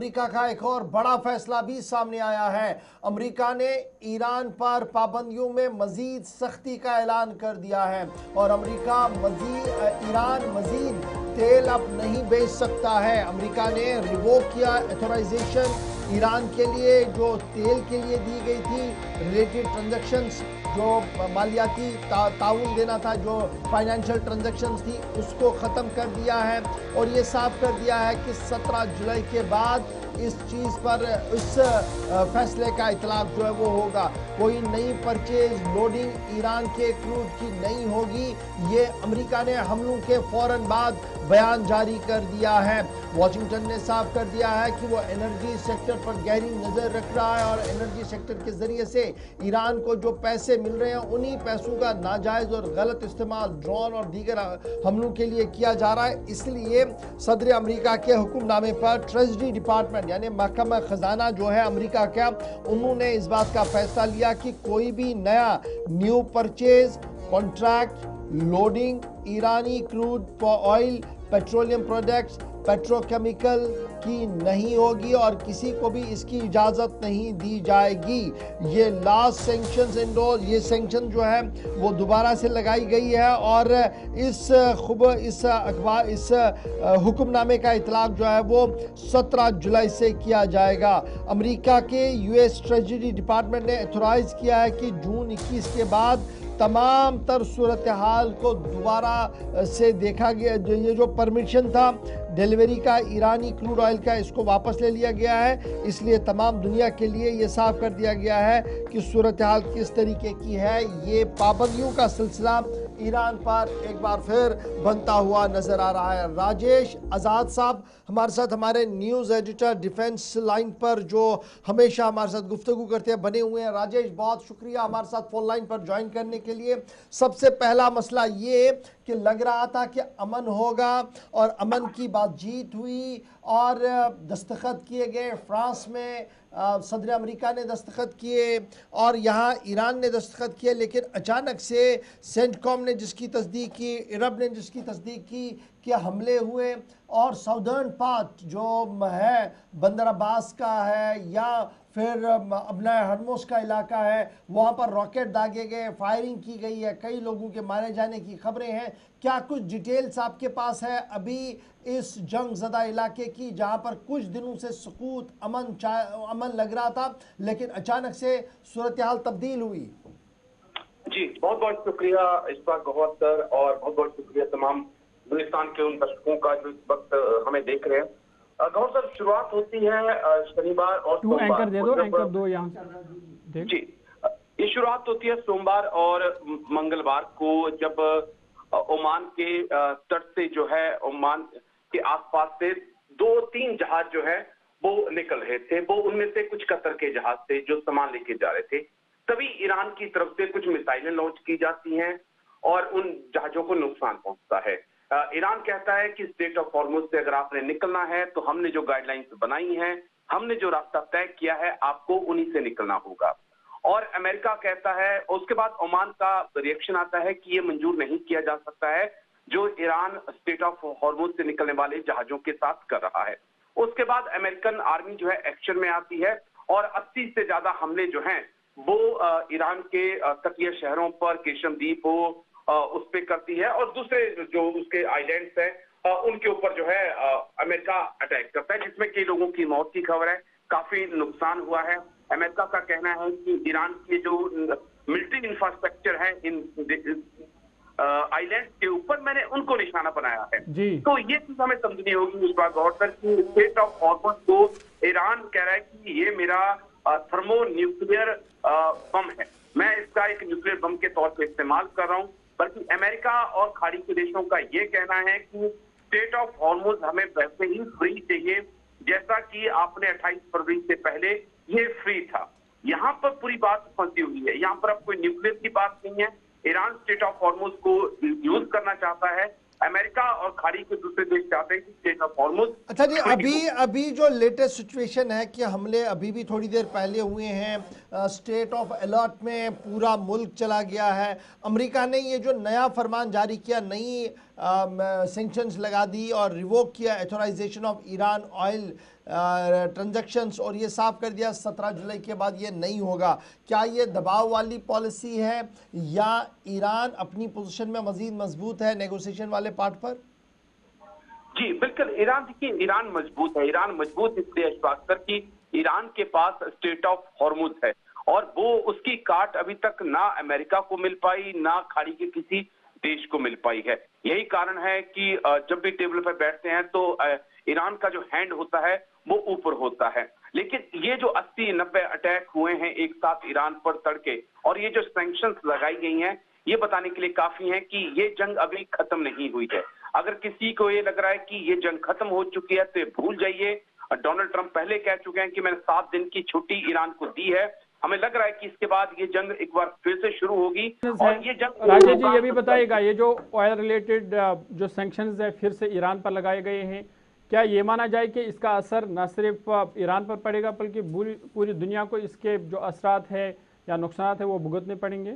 America का एक और बड़ा फैसला भी सामने आया है। अमेरिका ने ईरान पर पाबंदियों में मजीद सख्ती का ऐलान कर दिया है और ईरान मजीद तेल अब नहीं बेच सकता है। अमेरिका ने रिवोक किया एथोराइजेशन ईरान के लिए जो तेल के लिए दी गई थी, रिलेटेड ट्रांजैक्शंस जो मालियाती ताउन देना था, जो फाइनेंशियल ट्रांजैक्शंस थी, उसको ख़त्म कर दिया है और ये साफ कर दिया है कि 17 जुलाई के बाद इस चीज़ पर इस फैसले का इतलाक जो है वो होगा। कोई नई परचेज लोडिंग ईरान के क्रूड की नहीं होगी। ये अमेरिका ने हमलों के फौरन बाद बयान जारी कर दिया है। वाशिंगटन ने साफ कर दिया है कि वो एनर्जी सेक्टर पर गहरी नज़र रख रहा है और एनर्जी सेक्टर के ज़रिए से ईरान को जो पैसे मिल रहे हैं उन्हीं पैसों का नाजायज़ और गलत इस्तेमाल ड्रोन और दीगर हमलों के लिए किया जा रहा है। इसलिए सदर अमेरिका के हुक्मनामे पर ट्रेजरी डिपार्टमेंट यानी महकमा खजाना जो है अमेरिका का, उन्होंने इस बात का फैसला लिया कि कोई भी नया न्यू परचेज कॉन्ट्रैक्ट लोडिंग ईरानी crude oil petroleum products petrochemical की नहीं होगी और किसी को भी इसकी इजाज़त नहीं दी जाएगी। ये लास्ट सैंक्शंस इंडोर, ये सैंक्शन जो है वो दोबारा से लगाई गई है और इस हुक्मनामे का इतलाक जो है वो 17 जुलाई से किया जाएगा। अमेरिका के यूएस ट्रेजरी डिपार्टमेंट ने एथोराइज किया है कि जून 21 के बाद तमाम तर सूरत हाल को दोबारा से देखा गया। ये जो परमिशन था डिलीवरी का ईरानी क्रूड ऑयल का, इसको वापस ले लिया गया है। इसलिए तमाम दुनिया के लिए ये साफ कर दिया गया है कि सूरत हाल किस तरीके की है। ये पाबंदियों का सिलसिला ईरान पर एक बार फिर बनता हुआ नजर आ रहा है। राजेश आज़ाद साहब हमारे साथ, हमारे न्यूज़ एडिटर डिफेंस लाइन पर जो हमेशा हमारे साथ गुफ्तगू करते हैं, बने हुए हैं। राजेश, बहुत शुक्रिया हमारे साथ फ़ोन लाइन पर ज्वाइन करने के लिए। सबसे पहला मसला ये कि लग रहा था कि अमन होगा और अमन की बातचीत हुई और दस्तखत किए गए। फ्रांस में सदर अमेरिका ने दस्तखत किए और यहाँ ईरान ने दस्तखत किए, लेकिन अचानक से सेंटकॉम ने जिसकी तस्दीक की, इरब ने जिसकी तस्दीक की कि हमले हुए और साउदर्न पार्ट जो है बंदर अब्बास का है या फिर अपना हरमुज का इलाका है, वहाँ पर रॉकेट दागे गए, फायरिंग की गई है, कई लोगों के मारे जाने की खबरें हैं। क्या कुछ डिटेल्स आपके पास है अभी इस जंग ज़दा इलाके की, जहाँ पर कुछ दिनों से सुकूत अमन लग रहा था, लेकिन अचानक से सूरत हाल तब्दील हुई? जी, बहुत बहुत शुक्रिया इशफाक गौहर सर और बहुत बहुत शुक्रिया तमाम हिंदुस्तान के उन दर्शकों का जो इस वक्त हमें देख रहे हैं। गौहर सर, शुरुआत होती है शनिवार और सोमवार। एंकर दो यहाँ जी, ये शुरुआत होती है सोमवार और मंगलवार को, जब ओमान के तट से जो है ओमान के आसपास से 2-3 जहाज जो है वो निकल रहे थे। वो उनमें से कुछ कतर के जहाज थे जो सामान लेके जा रहे थे। तभी ईरान की तरफ से कुछ मिसाइलें लॉन्च की जाती हैं और उन जहाजों को नुकसान पहुंचता है। ईरान कहता है कि स्ट्रेट ऑफ हॉर्मुज से अगर आपने निकलना है तो हमने जो गाइडलाइंस बनाई हैं, हमने जो रास्ता तय किया है, आपको उन्हीं से निकलना होगा। और अमेरिका कहता है, उसके बाद ओमान का रिएक्शन आता है कि ये मंजूर नहीं किया जा सकता है जो ईरान स्ट्रेट ऑफ हॉर्मुज से निकलने वाले जहाजों के साथ कर रहा है। उसके बाद अमेरिकन आर्मी जो है एक्शन में आती है और 80 से ज्यादा हमले जो हैं वो ईरान के तटीय शहरों पर, केशम द्वीप हो उस पे करती है और दूसरे जो उसके आइलैंड्स हैं उनके ऊपर जो है अमेरिका अटैक करता है, जिसमें कई लोगों की मौत की खबर है, काफी नुकसान हुआ है। अमेरिका का कहना है कि ईरान के जो मिलिट्री इंफ्रास्ट्रक्चर है इन आइलैंड के ऊपर, मैंने उनको निशाना बनाया है। तो ये चीज हमें समझनी होगी उस बात गौर कर कि स्ट्रेट ऑफ हॉर्मुज को ईरान कह रहा है कि ये मेरा थर्मो न्यूक्लियर बम है, मैं इसका एक न्यूक्लियर बम के तौर पर इस्तेमाल कर रहा हूं। बल्कि अमेरिका और खाड़ी के देशों का ये कहना है कि स्ट्रेट ऑफ हॉर्मुज हमें वैसे ही फ्री चाहिए जैसा कि आपने 28 फरवरी से पहले ये फ्री था। यहाँ पर पूरी बात फंसी हुई है, यहाँ पर अब कोई न्यूक्लियर की बात नहीं है। ईरान स्ट्रेट ऑफ हॉर्मुज को यूज करना चाहता है, अमेरिका और खाड़ी के दूसरे देश चाहते हैं कि स्ट्रेट ऑफ हॉर्मुज। अच्छा जी, अभी जो लेटेस्ट सिचुएशन है कि हमले अभी भी थोड़ी देर पहले हुए हैं, स्टेट ऑफ अलर्ट में पूरा मुल्क चला गया है। अमेरिका ने ये जो नया फरमान जारी किया, नई सैंक्शंस लगा दी और रिवोक किया authorisation of Iran oil transactions और ये साफ कर दिया 17 जुलाई के बाद ये नहीं होगा। क्या ये दबाव वाली पॉलिसी है या ईरान अपनी पोजीशन में मजीद मजबूत है नेगोशिएशन वाले पार्ट पर? जी बिल्कुल, ईरान देखिए, ईरान मजबूत है। ईरान मजबूत इसलिए अशफाक कि ईरान के पास स्टेट ऑफ हॉर्मुज है और वो उसकी काट अभी तक ना अमेरिका को मिल पाई ना खाड़ी के किसी देश को मिल पाई है। यही कारण है कि जब भी टेबल पर बैठते हैं तो ईरान का जो हैंड होता है वो ऊपर होता है। लेकिन ये जो 80-90 अटैक हुए हैं एक साथ ईरान पर तड़के और ये जो सैंक्शंस लगाई गई हैं, ये बताने के लिए काफी है कि ये जंग अभी खत्म नहीं हुई है। अगर किसी को ये लग रहा है कि ये जंग खत्म हो चुकी है तो भूल जाइए। डोनाल्ड ट्रंप पहले कह चुके हैं कि मैंने 7 दिन की छुट्टी ईरान को दी है। हमें लग रहा है कि इसके बाद ये जंग एक बार फिर से शुरू होगी और ये जंग। राजेश जी ये भी बताइएगा, ये जो ऑयल रिलेटेड जो सैंक्शंस है फिर से ईरान पर लगाए गए हैं, क्या ये माना जाए कि इसका असर न सिर्फ ईरान पर पड़ेगा बल्कि पूरी दुनिया को इसके जो असरात है या नुकसान है वो भुगतने पड़ेंगे?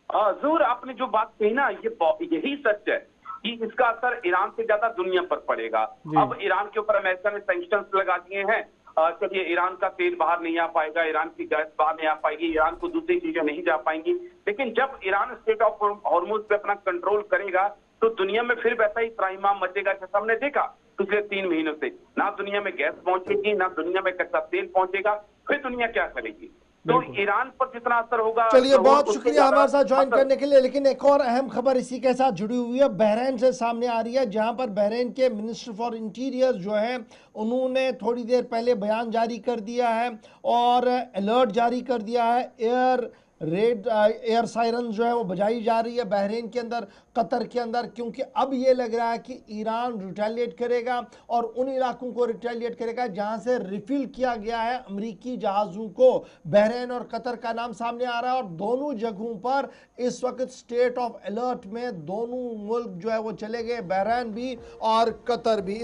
जरूर, आपने जो बात कही ना, यही सच है कि इसका असर ईरान से ज्यादा दुनिया पर पड़ेगा। अब ईरान के ऊपर अमेरिका ने सैंक्शंस लगा दिए हैं। चलिए, ईरान का तेल बाहर नहीं आ पाएगा, ईरान की गैस बाहर नहीं आ पाएगी, ईरान को दूसरी चीजें नहीं जा पाएंगी। लेकिन जब ईरान स्टेट ऑफ हॉर्मुज पे अपना कंट्रोल करेगा तो दुनिया में फिर वैसा ही त्राहिमाम मचेगा जैसा हमने देखा पिछले 3 महीनों से। ना दुनिया में गैस पहुंचेगी, ना दुनिया में कच्चा तेल पहुंचेगा, फिर दुनिया क्या करेगी? तो ईरान पर जितना असर होगा। चलिए, बहुत शुक्रिया हमारे साथ ज्वाइन करने के लिए। लेकिन एक और अहम खबर इसी के साथ जुड़ी हुई है, बहरीन से सामने आ रही है, जहां पर बहरीन के मिनिस्टर फॉर इंटीरियर जो है उन्होंने थोड़ी देर पहले बयान जारी कर दिया है और अलर्ट जारी कर दिया है। एयर सायरन जो है वो बजाई जा रही है बहरीन के अंदर, कतर के अंदर, क्योंकि अब ये लग रहा है कि ईरान रिटेलिएट करेगा और उन इलाकों को रिटेलिएट करेगा जहां से रिफिल किया गया है अमेरिकी जहाज़ों को। बहरीन और कतर का नाम सामने आ रहा है और दोनों जगहों पर इस वक्त स्टेट ऑफ अलर्ट में दोनों मुल्क जो है वो चले गए, बहरीन भी और कतर भी।